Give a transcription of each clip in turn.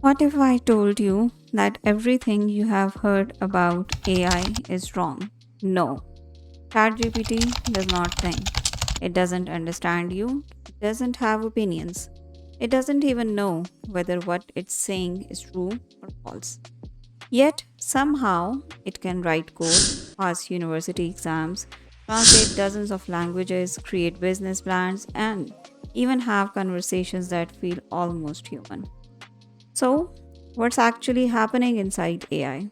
What if I told you that everything you have heard about AI is wrong? No, ChatGPT does not think. It doesn't understand you. It doesn't have opinions. It doesn't even know whether what it's saying is true or false. Yet, somehow, it can write code, pass university exams, translate dozens of languages, create business plans, and even have conversations that feel almost human. So, what's actually happening inside AI?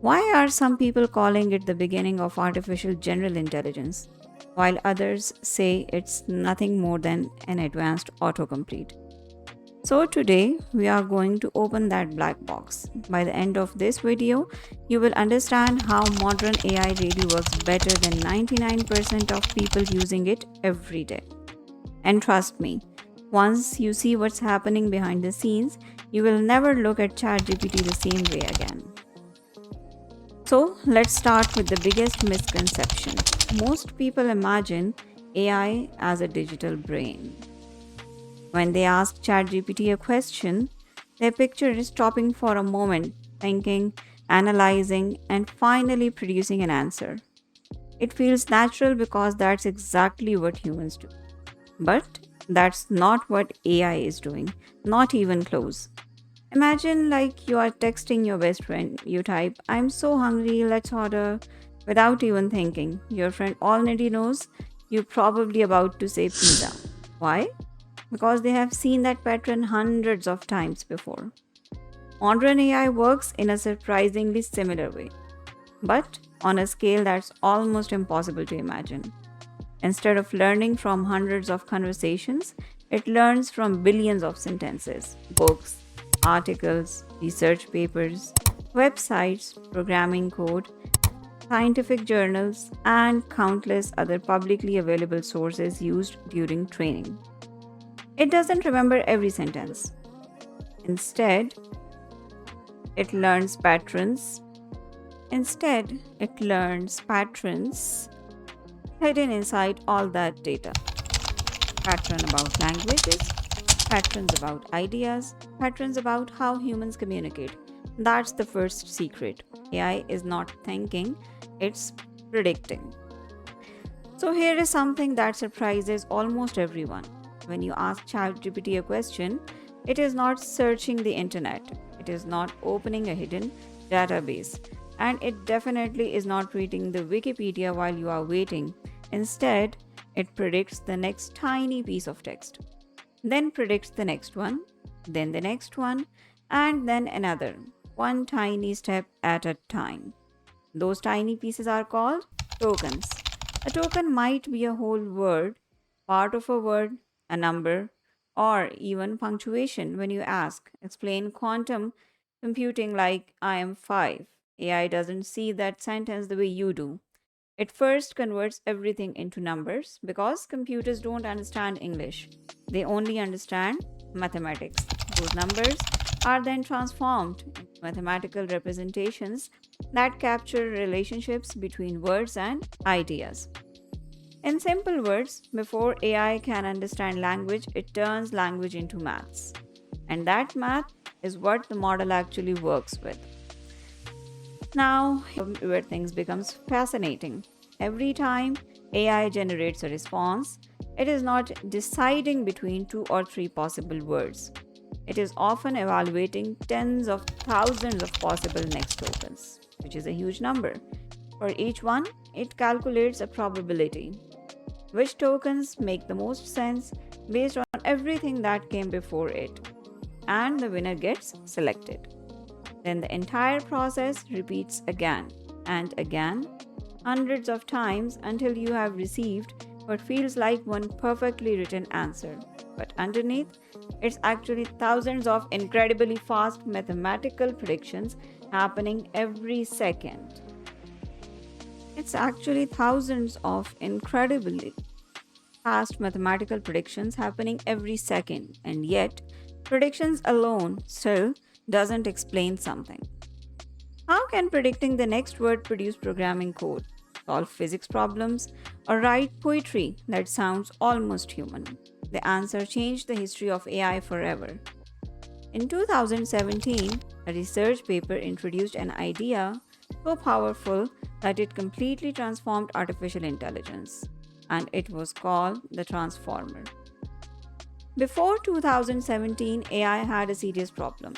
Why are some people calling it the beginning of artificial general intelligence, while others say it's nothing more than an advanced autocomplete? So, today we are going to open that black box. By the end of this video, you will understand how modern AI really works better than 99% of people using it every day. And trust me, once you see what's happening behind the scenes, you will never look at ChatGPT the same way again. So, let's start with the biggest misconception. Most people imagine AI as a digital brain. When they ask ChatGPT a question, their picture is stopping for a moment, thinking, analyzing, and finally producing an answer. It feels natural because that's exactly what humans do. But that's not what AI is doing, not even close. Imagine like you are texting your best friend. You type, I'm so hungry, let's order, without even thinking. Your friend already knows you're probably about to say pizza. Why? Because they have seen that pattern hundreds of times before. Modern AI works in a surprisingly similar way, but on a scale that's almost impossible to imagine. Instead of learning from hundreds of conversations, it learns from billions of sentences, books, articles, research papers, websites, programming code, scientific journals, and countless other publicly available sources used during training. It doesn't remember every sentence. Instead, it learns patterns. It learns patterns hidden inside all that data. Pattern about languages, patterns about ideas, patterns about how humans communicate. That's the first secret. AI is not thinking, it's predicting. So, here is something that surprises almost everyone. When you ask ChatGPT a question, it is not searching the internet, it is not opening a hidden database, and it definitely is not reading the Wikipedia while you are waiting. Instead, it predicts the next tiny piece of text, then predicts the next one, then the next one, and then another, one tiny step at a time. Those tiny pieces are called tokens. A token might be a whole word, part of a word, a number, or even punctuation. When you ask, explain quantum computing like I am 5. AI doesn't see that sentence the way you do. It first converts everything into numbers because computers don't understand English. They only understand mathematics. Those numbers are then transformed into mathematical representations that capture relationships between words and ideas. In simple words, before AI can understand language, it turns language into maths. And that math is what the model actually works with. Now, where things becomes fascinating. Every time AI generates a response, it is not deciding between two or three possible words. It is often evaluating tens of thousands of possible next tokens, which is a huge number. For each one, it calculates a probability. Which tokens make the most sense based on everything that came before it, and the winner gets selected. Then the entire process repeats again and again, hundreds of times until you have received what feels like one perfectly written answer. But underneath, it's actually thousands of incredibly fast mathematical predictions happening every second. It's actually thousands of incredibly fast mathematical predictions happening every second, and yet predictions alone still doesn't explain something. How can predicting the next word produce programming code, solve physics problems, or write poetry that sounds almost human? The answer changed the history of AI forever. In 2017, a research paper introduced an idea so powerful that it completely transformed artificial intelligence, and it was called the transformer. Before 2017, AI had a serious problem.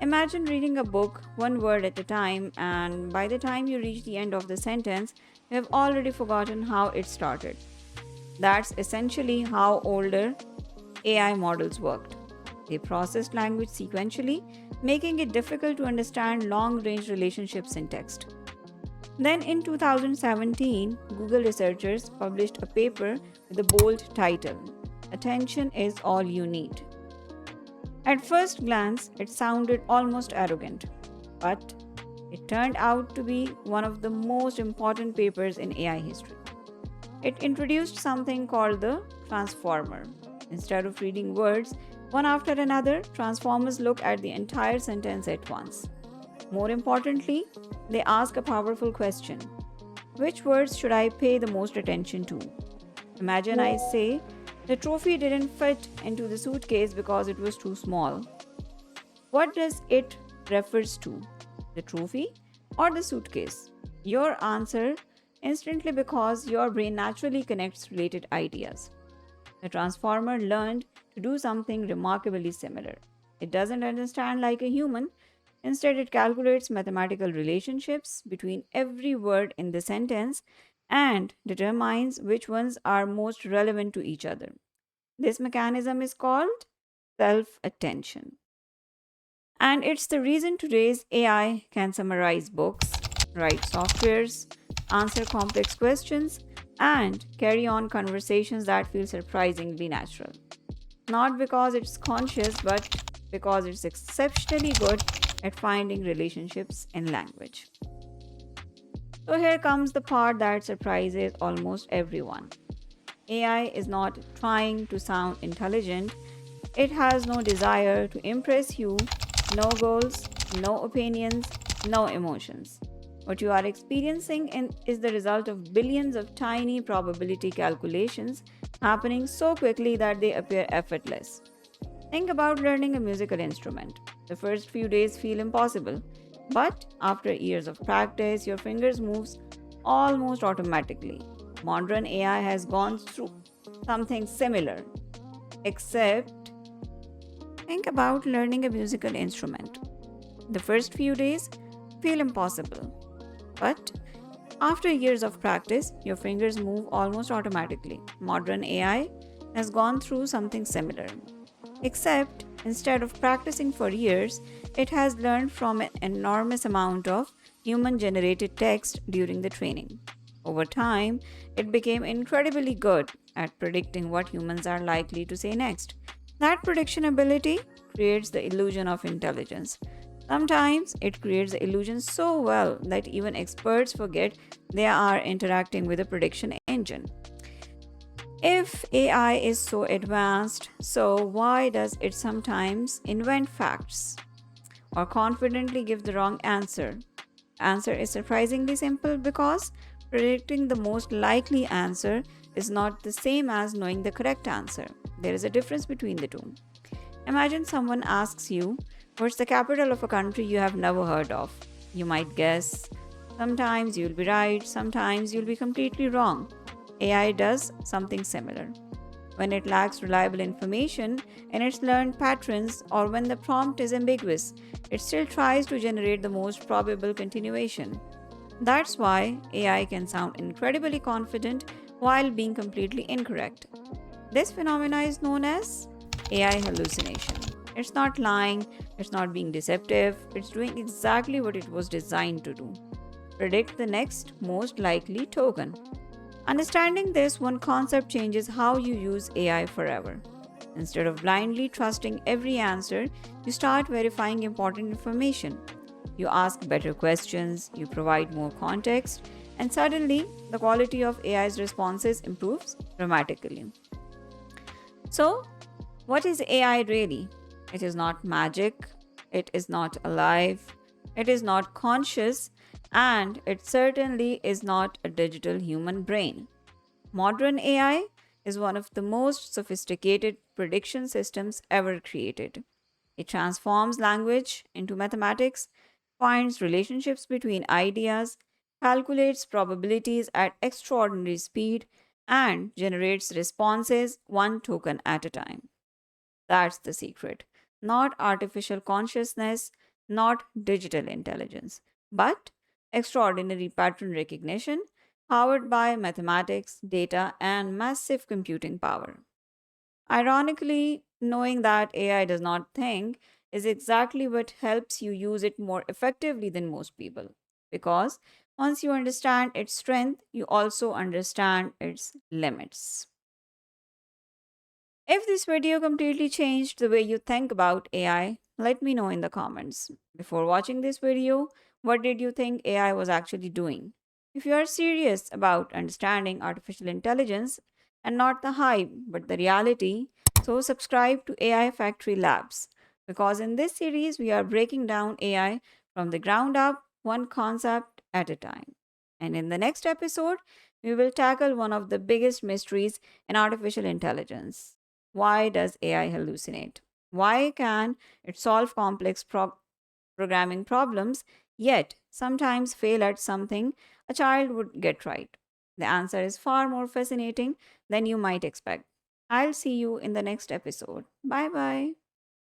Imagine reading a book one word at a time, and by the time you reach the end of the sentence, you have already forgotten how it started. That's essentially how older AI models worked. They processed language sequentially, making it difficult to understand long range relationships in text. Then in 2017, Google researchers published a paper with a bold title: Attention is All You Need. At first glance, it sounded almost arrogant, but it turned out to be one of the most important papers in AI history. It introduced something called the transformer. Instead of reading words one after another, transformers look at the entire sentence at once. More importantly, they ask a powerful question: which words should I pay the most attention to? Imagine I say, the trophy didn't fit into the suitcase because it was too small. What does it refers to? The trophy or the suitcase? Your answer instantly, because your brain naturally connects related ideas. The transformer learned to do something remarkably similar. It doesn't understand like a human. Instead, it calculates mathematical relationships between every word in the sentence and determines which ones are most relevant to each other. This mechanism is called self attention. And it's the reason today's AI can summarize books, write softwares, answer complex questions, and carry on conversations that feel surprisingly natural. Not because it's conscious, but because it's exceptionally good at finding relationships in language. So here comes the part that surprises almost everyone. AI is not trying to sound intelligent. It has no desire to impress you, no goals, no opinions, no emotions. What you are experiencing is the result of billions of tiny probability calculations happening so quickly that they appear effortless. Think about learning a musical instrument. The first few days feel impossible, but after years of practice, your fingers move almost automatically. Modern AI has gone through something similar, except think about learning a musical instrument. The first few days feel impossible, but after years of practice, your fingers move almost automatically. Modern AI has gone through something similar, except instead of practicing for years, it has learned from an enormous amount of human generated text during the training. Over time, it became incredibly good at predicting what humans are likely to say next. That prediction ability creates the illusion of intelligence. Sometimes it creates the illusion so well that even experts forget they are interacting with a prediction engine. If AI is so advanced, so why does it sometimes invent facts or confidently give the wrong answer? Answer is surprisingly simple because predicting the most likely answer is not the same as knowing the correct answer. There is a difference between the two. Imagine someone asks you, what's the capital of a country you have never heard of? You might guess. Sometimes you'll be right, sometimes you'll be completely wrong. AI does something similar. When it lacks reliable information in its learned patterns, or when the prompt is ambiguous, it still tries to generate the most probable continuation. That's why AI can sound incredibly confident while being completely incorrect. This phenomena is known as AI hallucination. It's not lying, it's not being deceptive, it's doing exactly what it was designed to do: predict the next most likely token. Understanding this one concept changes how you use AI forever. Instead of blindly trusting every answer, you start verifying important information. You ask better questions, you provide more context, and suddenly the quality of AI's responses improves dramatically. So, what is AI really? It is not magic, it is not alive, it is not conscious, and it certainly is not a digital human brain. Modern AI is one of the most sophisticated prediction systems ever created. It transforms language into mathematics, finds relationships between ideas, calculates probabilities at extraordinary speed, and generates responses one token at a time. That's the secret. Not artificial consciousness, not digital intelligence, but extraordinary pattern recognition powered by mathematics, data, and massive computing power. Ironically, knowing that AI does not think is exactly what helps you use it more effectively than most people. Because once you understand its strength, you also understand its limits. If this video completely changed the way you think about AI, let me know in the comments. Before watching this video, what did you think AI was actually doing? If you are serious about understanding artificial intelligence and not the hype but the reality, so subscribe to AI Factory Labs because in this series we are breaking down AI from the ground up, one concept at a time. And in the next episode, we will tackle one of the biggest mysteries in artificial intelligence. Why does AI hallucinate? Why can it solve complex programming problems, yet sometimes fail at something a child would get right? The answer is far more fascinating than you might expect. I'll see you in the next episode. Bye bye.